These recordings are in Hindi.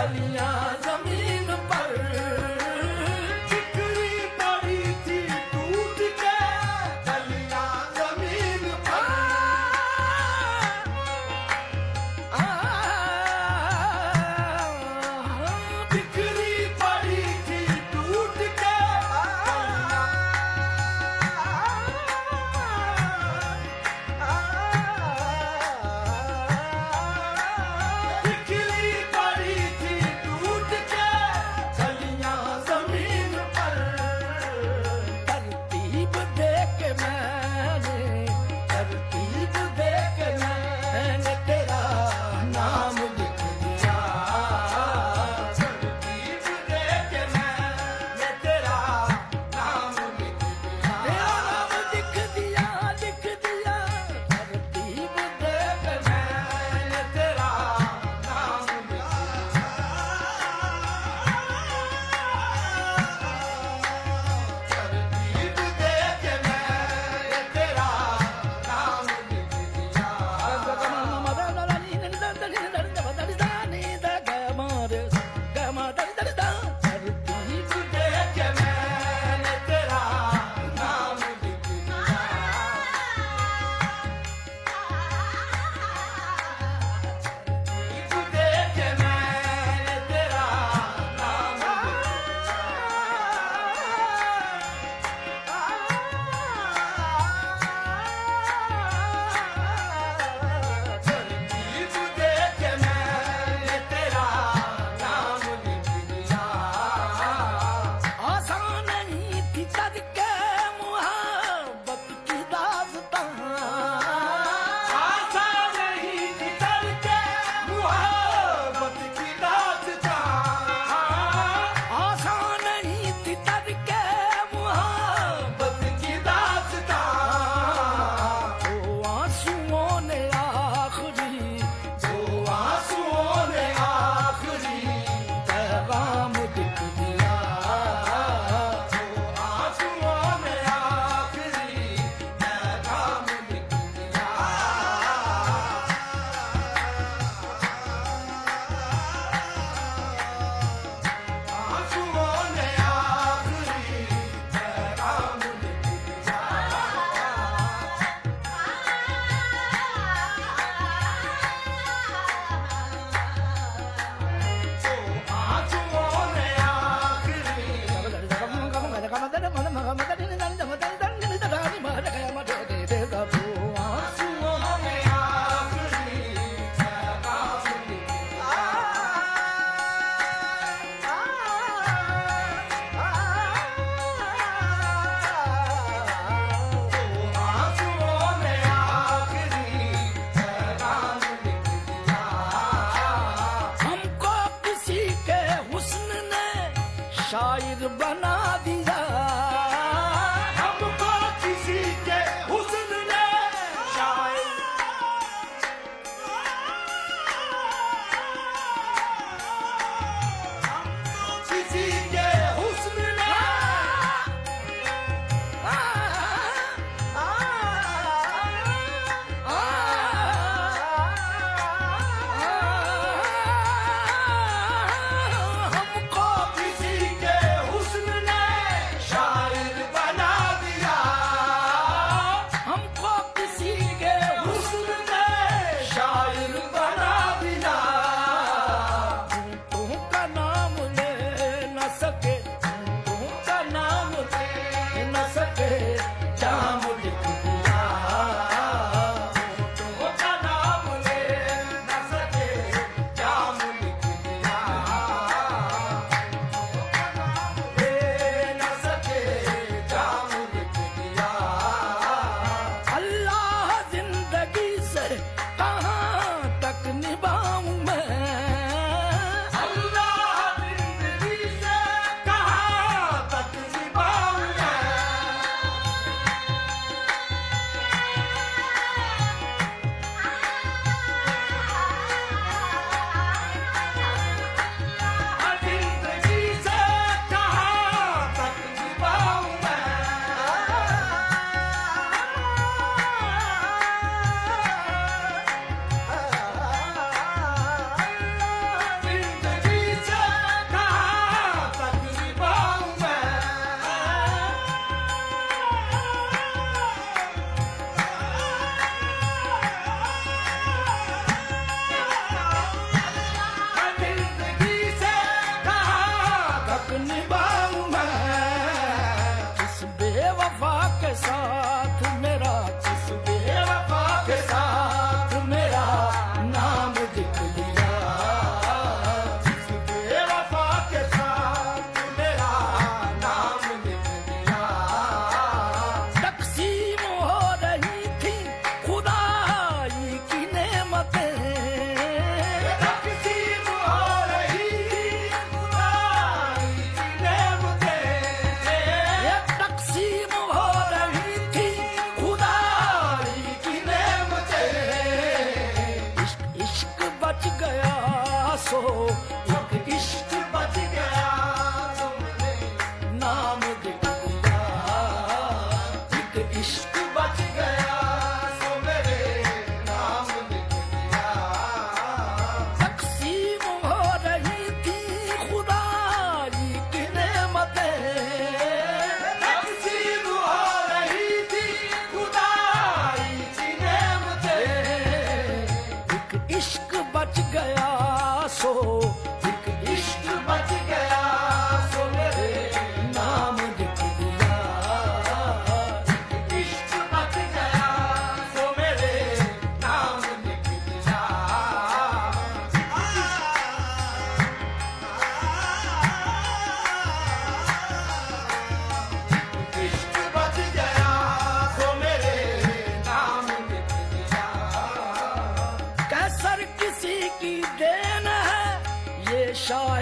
कलियां जमीन पर बिखरी पड़ी थी टूट के कलियां जमीन पर बिखरी पड़ी थी टूट के बिखरी पड़ी थी टूट के कलियां जमीन पर तरतीब देख मैंने तरतीब देख मैंने तेरा नाम लिख दिया तरतीब देख मैंने तेरा नाम लिख दिया तेरा नाम लिख दिया तरतीब देख मैंने तेरा नाम लिख तरतीब देख मैंने तेरा नाम लिख दिया तरतीब देख मैंने तेरा नाम लिख दिया तरतीब देख मैंने तेरा नाम तरतीब देख मैंने तेरा नाम लिख दिया आसान नहीं थी तड़के मुहब्बत की दास्तां आसान नहीं थी तड़के मुहब्बत की दास्तां आसान नहीं थी तड़के मुहब्बत मोहब्बत की दास्तां ओ आंसुओं ने आखिरी जो आंसुओं ने आखिरी पैगाम लिख दिया जो आंसुओं ने आखिरी पैगाम लिख दिया आंसुओं ने आखिरी पैगाम लिख दिया आंसुओं ने आखिरी आंसुओं ने आखिरी पैगाम लिख दिया आंसुओं ने आखिरी पैगाम लिख दिया हमको किसी के हुस्न ने शायर बना दिया हमको किसी के हुस्न ने शायर किसी के हुस्न ने हमको किसी के हुस्न ने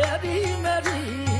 तेरी मेरी